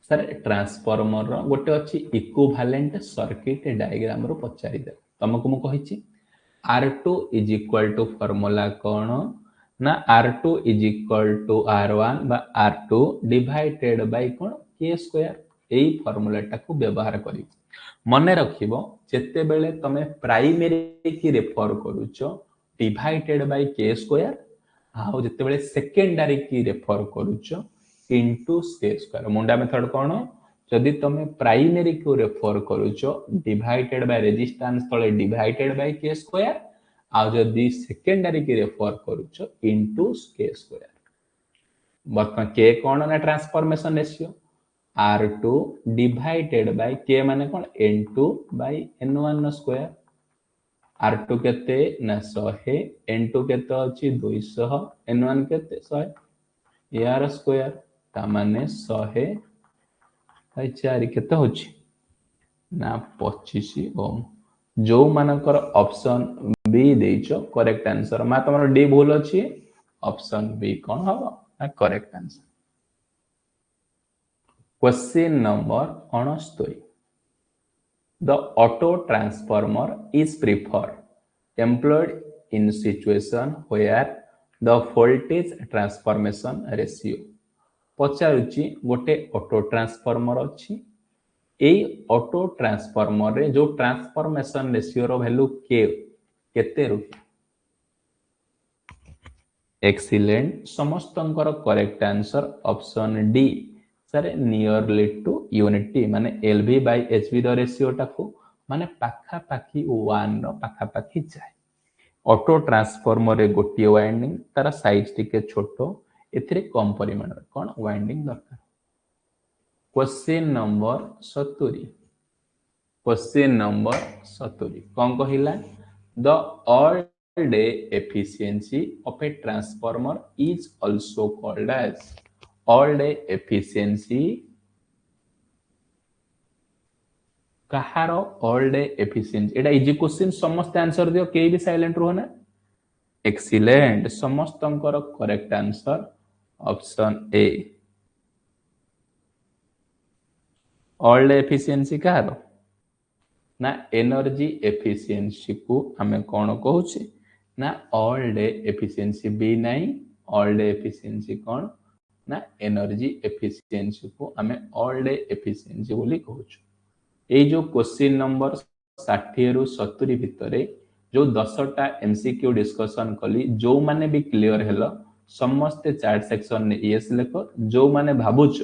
A: सर ट्रांसफार्मर रो गोटे अछि इक्विवेलेंट सर्किट डायग्राम रो पचारि दे. तुमको मु कहिची R2 is equal to formula कोन ना R2 is equal to R1 बा R2 डिवाइडेड बाय कोन k स्क्वायर. एई फार्मूला टाको व्यवहार करी मने रखिबो जेते बेले तमे प्राइमरी की रेफर करूचो डिवाइडेड बाय k स्क्वायर आ जेते बेले सेकेंडरी की रेफर करूचो इनटू k स्क्वायर. मुंडा मेथड कोन जदि तमे प्राइमरी को रेफर करूचो डिवाइडेड बाय रेजिस्टेंस तळे डिवाइडेड बाय k स्क्वायर आ जदि सेकेंडरी की रेफर करूचो इनटू k स्क्वायर. बर्तमान k कोन ना transformation ratio R2 divided bye k माने कोन n2 bye n1 square. R2 केते ना 100 n2 केते अछि 200 n1 केते 100 यार स्क्वायर ता माने 100 बाय 4 केते होछि ना 25 ओम. जो मानकर ऑप्शन बी देइछो करेक्ट आंसर मा तमरो डी भूल अछि ऑप्शन बी कोन हबो ना correct answer. Question number 69. The auto transformer is preferred employed in situation where the voltage transformation ratio. पचारुची गोटे ऑटो ट्रांसफॉर्मर अछि ए ऑटो ट्रांसफॉर्मर रे जो ट्रांसफॉर्मेशन रेशियो रो वैल्यू के केते रु. एक्सीलेंट. समस्तंकर correct answer option D sir nearly to unity माने LV by HV the ratio टाको माने पाखा पाखी 1 रो पाखा पाखी जाय. ऑटो ट्रांसफॉर्मर रे गोटिए वाइंडिंग तार साइज टिके छोटो एथिरे कम परिमाण कोन वाइंडिंग दरकार. Question number 70. क्वेश्चन नंबर 70 कोन कहिला the all day efficiency of a transformer is also called as all day efficiency कहार ऑल डे एफिशिएंसी एटा इजी क्वेश्चन समस्त आंसर दियो के भी साइलेंट रहो ना एक्सीलेंट समस्तंकर correct answer option A all day efficiency कहार ना एनर्जी एफिशिएंसी को हमें कौन कहूचे ना ऑल डे एफिशिएंसी बी नहीं ऑल डे एफिशिएंसी कौन ना एनर्जी एफिशिएंसी को हमें ऑल डे एफिशिएंसी बोली कहूछु ये जो क्वेश्चन नंबर 60 रु 70 भितर जो 10टा एमसीक्यू डिस्कशन कली जो माने भी क्लियर हेलो समस्ते चैट सेक्शन ने यस लेख जो माने भाबुछ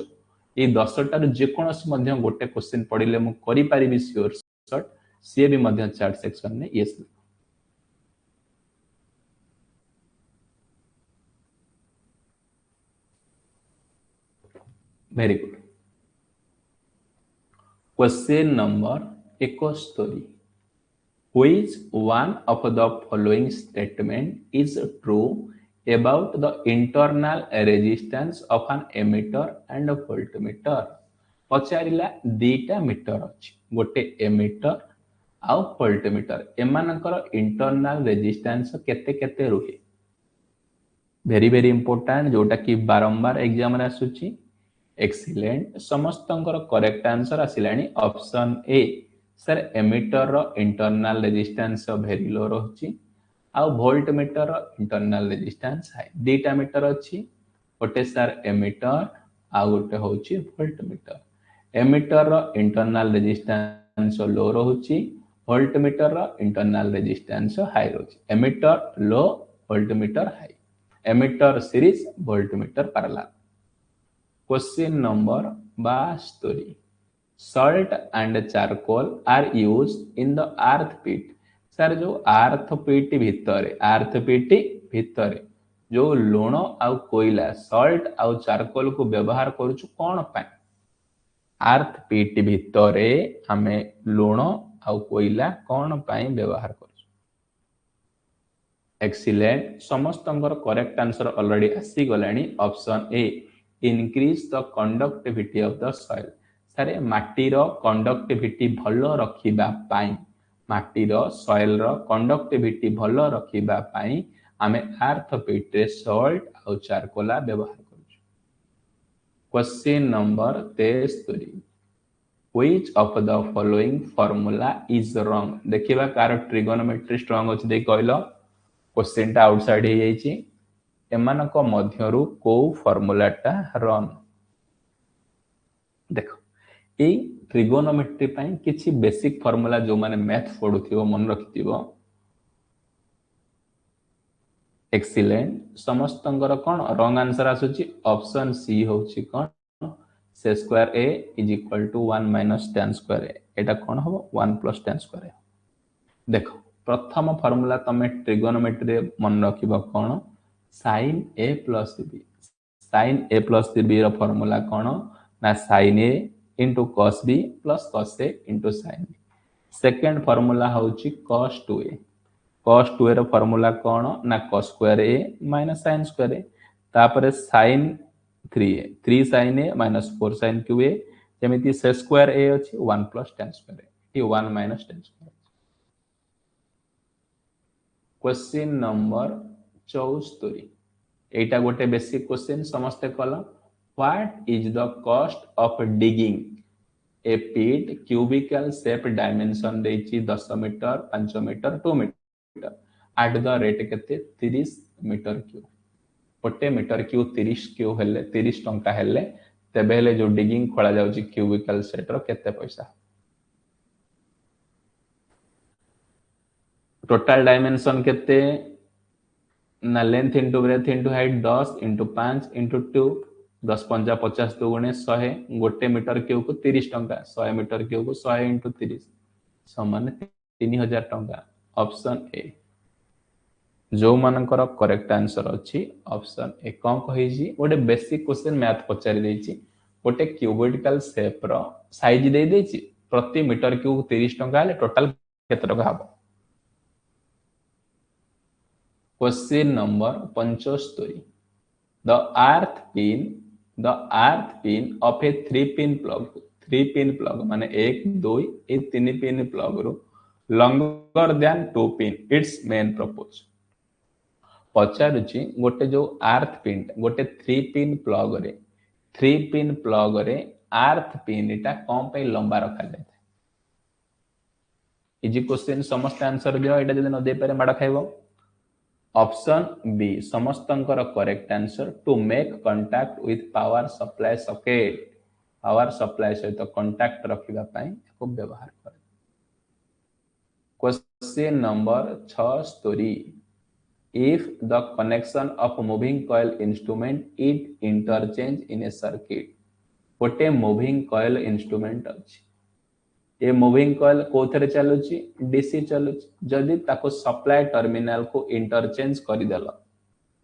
A: ये 10टा रु जेकोनसी मध्य गोटे क्वेश्चन पढिले मु करि पारिबि श्योर शॉट सी भी मध्य चैट सेक्शन ने यस लेख very good question number 71 which one of the following statement is true about the internal resistance of an emitter and a voltmeter पचारिला दीटा मीटर अछि गोटे एमिटर आउ वोल्टमीटर एमानकर इंटरनल रेजिस्टेंस केते केते रुहे वेरी वेरी इंपोर्टेंट जोटा कि बारंबार एग्जाम रे आसुची एक्सीलेंट समस्तंकर करेक्ट आंसर आसिलानी ऑप्शन ए सर एमिटर रो इंटरनल रेजिस्टेंस वेरी लो रहची आ वोल्टमीटर रो इंटरनल रेजिस्टेंस हाई दीटा मीटर अछि गोटे सर एमिटर आ गोटे होची वोल्टमीटर एमिटर रो इंटरनल रेजिस्टेंस लो रहची वोल्टमीटर रो इंटरनल रेजिस्टेंस हाई रहची ammeter low voltmeter high ammeter series voltmeter parallel question number 72 salt and charcoal are used in the earth pit sir जो अर्थ पीट भितर जो लुण आउ कोयला सॉल्ट आउ चारकोल को व्यवहार करूछु कोन पाए अर्थ पीट भितर हमें लुण आउ कोयला कोन पाए व्यवहार करूछु एक्सीलेंट समस्तंकर करेक्ट आंसर ऑलरेडी आसी गलानी option A increase the conductivity of the soil सारे माटीर कंडक्टिविटी भलो रखिबा पाई माटीर सॉइल रो कंडक्टिविटी भलो रखिबा पाई आमे अर्थ पीट रे सॉल्ट आ चारकोला व्यवहार करूछु question number 63 which of the following formula is wrong देखिबा कार ट्रिगोनोमेट्री स्ट्रांग अछि दे कहलो क्वेश्चन टा आउटसाइड हे जाईची एमानक मध्यरु को फॉर्मूलाटा रन देखो ए ट्रिगोनोमेट्री पाई किछि बेसिक फॉर्मूला जो माने मैथ पढुथिबो मन रखिथिबो एक्सीलेंट समस्तंगर कोन रॉन्ग आंसर आसुची ऑप्शन सी होची कोन से square a is equal to 1 minus tan square a एटा कोन हो 1 प्लस tan स्क्वायर a देखो प्रथम फॉर्मूला तमे ट्रिगोनोमेट्री मन रखिबो कोन sin a plus b sin a plus b रो फार्मूला कोन ना sin a into cos b plus cos a into sin b second formula होची cos 2a रो फार्मूला कोन ना cos square a minus sin square a तापर sin 3a 3 sin a minus 4 sin a जेमिति से square a अछि 1 plus tan square a टी 1 minus tan square question number 74 एटा गोटे बेसिक क्वेश्चन समस्ते कला what is the cost of digging a pit cubical shape dimension देछि 10 metre 5 metre 2 metre at the rate केते 30 मीटर क्यूब गोटे metre cube 30 cube हेले 30 टंका हेले तबे हेले जो डिगिंग खोला जाउछि क्यूबिकल सेट रो केते पैसा टोटल डायमेंशन केते ना length into breadth into height 10 into 5 into 2 10 पंजा 50 दुगुणे 100 गोटे मीटर क्यूब को 30 टंका 100 मीटर क्यूब को 100 इंटू 30 समान 3000 टंका ऑप्शन ए जो मानकर करेक्ट आंसर अछि ऑप्शन ए कोन कहि जी गोटे बेसिक क्वेश्चन मैथ पचारि देछि गोटे क्यूबिकल शेप रो साइज दे देछि प्रति मीटर क्यूब 30 टंका ले टोटल केते टका हबो question number 75 the earth pin of a three pin plug माने 1 2 ए 3 पिन प्लग रो longer than 2 pin its main purpose पचारुची गोटे जो अर्थ पिन गोटे थ्री पिन प्लग रे अर्थ पिन इटा कौन पे लंबा रखा जाए इजी क्वेश्चन समस्त आंसर दियो एटा जदि न दे पारे माड खाइबो ऑप्शन बी समस्तंकर correct answer to make contact with power supply socket power supply सहित कांटेक्ट रखिबा पई को व्यवहार करे question number 76 if the connection of moving coil instrument it interchange in a circuit गोटे मूविंग कॉइल इंस्ट्रूमेंट अछि ये मूविंग कॉइल कोथरे चलुची डीसी चलुची जदि ताको सप्लाई टर्मिनल को इंटरचेंज करि देलो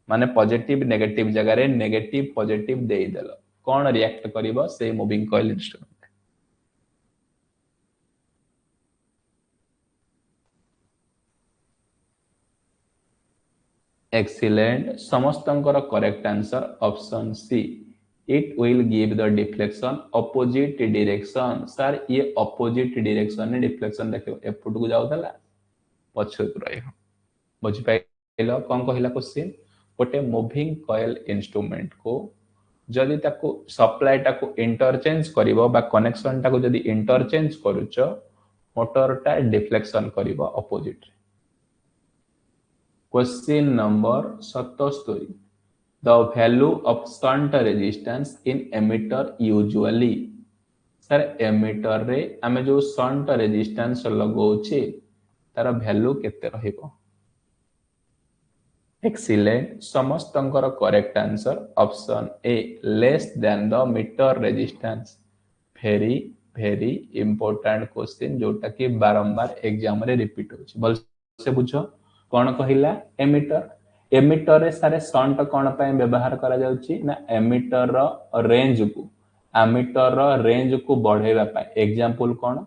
A: माने पॉजिटिव नेगेटिव जगह रे नेगेटिव पॉजिटिव देई देलो कोन रिएक्ट करिवो से मूविंग कॉइल इंस्ट्रूमेंट एक्सीलेंट समस्तंकर correct answer option C it will give the deflection opposite direction sir ये ऑपोजिट डायरेक्शन ने डिफ्लेक्शन देखियो एपट को जाउतला पछो को रहयो बुझि पाइलो कोन कहिला क्वेश्चन गोटे मूविंग कॉइल इंस्ट्रूमेंट को जदि ताको सप्लाई टाको इंटरचेंज करिवो बा कनेक्शन टाको जदि इंटरचेंज करूचो मोटर टा डिफ्लेक्शन करिवो opposite question number 77 the value of shunt resistance in emitter usually sir ammeter रे आमे जो शंट रेजिस्टेंस लगौछे तार वैल्यू केते रहिबो एक्सीलेंट समस्तंकर correct answer option A less than the meter resistance very very important question जोटा कि बारंबार एग्जाम रे रिपीट होछि बोल से बुझो कोन कहिला एमिटर एमिटर रे सारे शंट कोन पय व्यवहार करा जाउची ना एमिटर रो रेंज को एमिटर रो रेंज को बढ़ेबा पय एग्जांपल कोन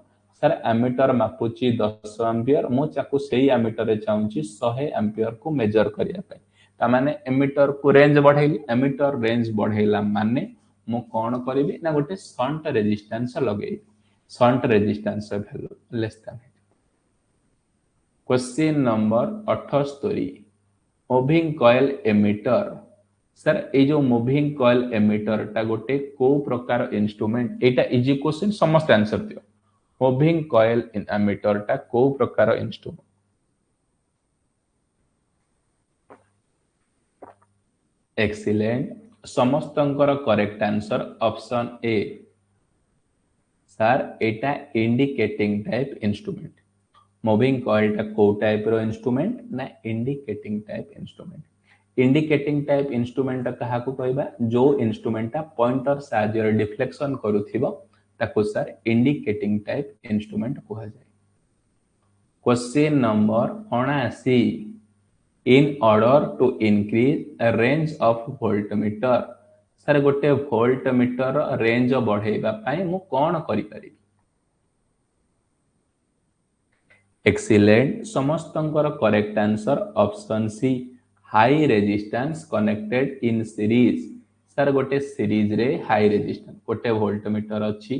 A: सर एमिटर मापुची 10 एम्पियर मु चाकू सेही एमिटर रे चाहूची 100 एम्पियर को मेजर करिया पय ता माने एमिटर को रेंज बढ़ेली एमिटर रेंज बढ़ेला माने मु कोन करबी ना गोटे शंट रेजिस्टेंस लगेई shunt resistance value less than question number 78 moving coil ammeter sir ए जो मूविंग कॉइल एमिटर टा गोटे को प्रकार इंस्ट्रूमेंट एटा इजी क्वेश्चन समस्त आंसर दियो मूविंग कॉइल एमिटर टा को प्रकार इंस्ट्रूमेंट एक्सीलेंट समस्तंकर correct answer option A sir एटा indicating type instrument moving coil टा को टाइप रो इंस्ट्रूमेंट ना indicating type instrument indicating type instrument कहा को कहबा जो इंस्ट्रूमेंट टा पॉइंटर साजियर डिफ्लेक्शन करूथिबो ताको सर इंडिकेटिंग टाइप इंस्ट्रूमेंट कहा जाय question number 79 in order to increase a range of voltmeter sir गोटे वोल्टमीटर रेंज बढ़ेबा पई मु कोन करि पारि एक्सीलेंट समस्तंकर correct answer option C high resistance connected in series sir गोटे सीरीज रे हाई रेजिस्टेंस गोटे वोल्टमीटर अछि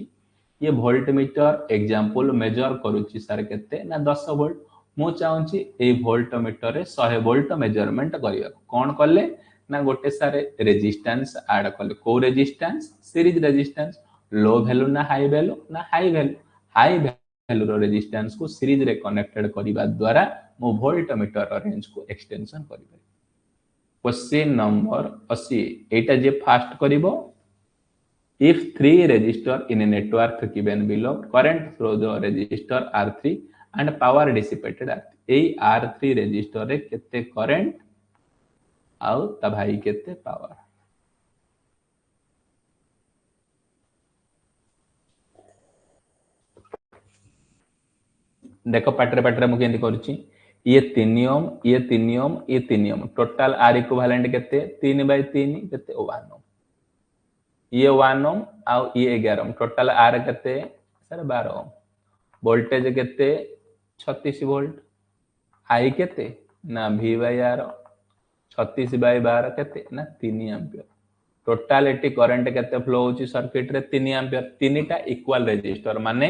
A: ये वोल्टमीटर एग्जांपल मेजर करूची सर केते ना 10 वोल्ट मु चाहूची ए वोल्टमीटर रे 100 वोल्ट मेजरमेंट करिया कोन करले ना गोटे सारे रेजिस्टेंस ऐड करले को resistance series resistance low value ना हाई वैल्यू वैल्यू रो रेजिस्टेंस को सीरीज रे कनेक्टेड करिबा द्वारा मो वोल्टमीटर रो रेंज को extension करिबे question number 80 Etah J fast करिवो if three resistor in a network given below current through the resistor R3 and power dissipated R3 A R3 resistor रे केते current आउ ता भाई केते पावर देखो पाटरे मु केंदी करूची ये 3 ओम ये 3 ओम ये 3 ओम टोटल आर इक्विवेलेंट केते 3/3 केते 1 ओम ये 1 ओम आ ये 11 ओम टोटल आर केते सर 12 ओम वोल्टेज केते 36 वोल्ट आई केते ना V/R 36/12 केते ना 3 एंपियर टोटल एटी करंट केते फ्लो होची सर्किट रे 3 एंपियर तीनटा इक्वल रेजिस्टर माने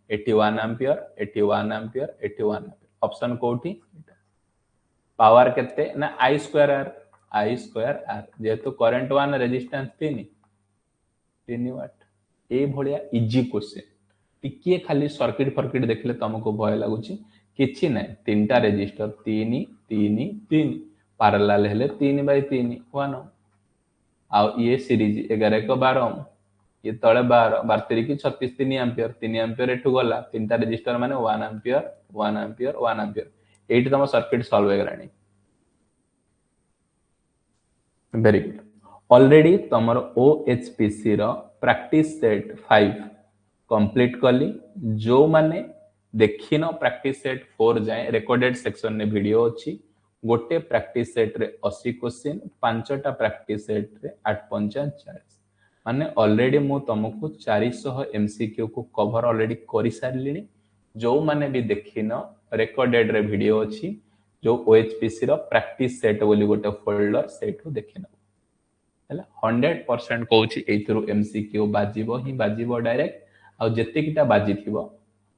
A: 81 एंपियर 81 एंपियर 81 एंपियर ऑप्शन कोठी पावर केते ना I स्क्वायर आर जेहेतु करंट 1 रेजिस्टेंस 3 वाट ए भलिया इजी क्वेश्चन टिकिए खाली सर्किट फर्किट देखले तुमको भय लागुची किछि नै तीनटा रेजिस्टर 3 3 3 पैरेलल हेले 3/3 1 आ ये सीरीज 11 को 12 ये तळे 12 12 3 की 36 3 एंपियर एठु गला तीनटा रेजिस्टर माने 1 एंपियर 1 एंपियर 1 एंपियर एठी तम सर्किट सॉल्व हे गलानी वेरी गुड ऑलरेडी तमर OHPC रो प्रैक्टिस सेट 5 कंप्लीट कली जो माने देखिनो प्रैक्टिस सेट 4 जाए रिकॉर्डेड सेक्शन ने वीडियो अछि गोटे प्रैक्टिस सेट रे 80 क्वेश्चन पांचटा प्रैक्टिस सेट रे 8/45 माने ऑलरेडी मु तुमको 400 एमसीक्यू को कवर ऑलरेडी करि सारलिनी जो माने भी देखिनो रिकॉर्डेड रे वीडियो अछि जो OHPC रो प्रैक्टिस सेट बोली गोटे फोल्डर सेट देखिनो हला 100% कहूची एथरो एमसीक्यू बाजिबो ही बाजिबो डायरेक्ट आ जेतिकिटा बाजी थिबो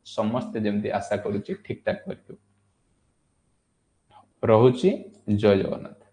A: समस्त जेमती आशा करूची ठीक ठाक करियो रहुची जय जगन्नाथ।